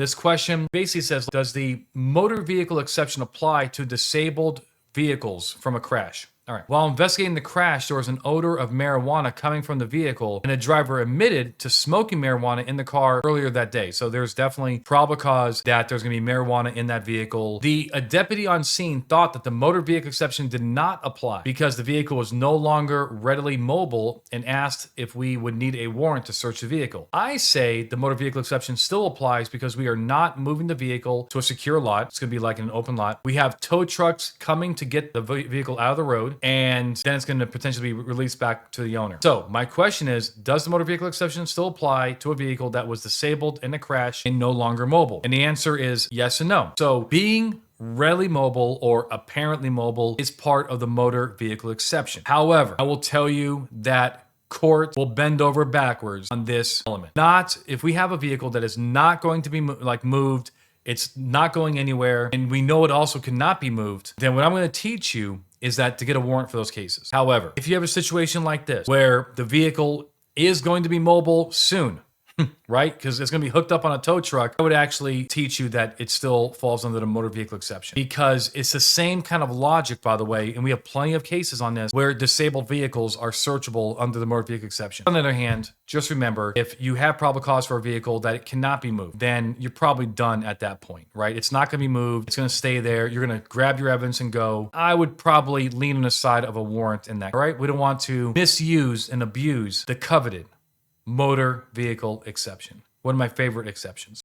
This question basically says, does the motor vehicle exception apply to disabled vehicles from a crash? All right. While investigating the crash, there was an odor of marijuana coming from the vehicle, and a driver admitted to smoking marijuana in the car earlier that day. So there's definitely probable cause that there's going to be marijuana in that vehicle. A deputy on scene thought that the motor vehicle exception did not apply because the vehicle was no longer readily mobile and asked if we would need a warrant to search the vehicle. I say the motor vehicle exception still applies because we are not moving the vehicle to a secure lot. It's going to be like in an open lot. We have tow trucks coming to get the vehicle out of the road, and then it's going to potentially be released back to the owner. So my question is, does the motor vehicle exception still apply to a vehicle that was disabled in a crash and no longer mobile? And the answer is yes and no. So being readily mobile or apparently mobile is part of the motor vehicle exception. However, I will tell you that court will bend over backwards on this element. Not if we have a vehicle that is not going to be moved, it's not going anywhere, and we know it also cannot be moved, then what I'm going to teach you is that to get a warrant for those cases. However, if you have a situation like this where the vehicle is going to be mobile soon, right? Because it's going to be hooked up on a tow truck, I would actually teach you that it still falls under the motor vehicle exception, because it's the same kind of logic, by the way, and we have plenty of cases on this where disabled vehicles are searchable under the motor vehicle exception. On the other hand, just remember, if you have probable cause for a vehicle that it cannot be moved, then you're probably done at that point, right? It's not going to be moved. It's going to stay there. You're going to grab your evidence and go. I would probably lean on the side of a warrant in that, all right? We don't want to misuse and abuse the coveted motor vehicle exception. One of my favorite exceptions.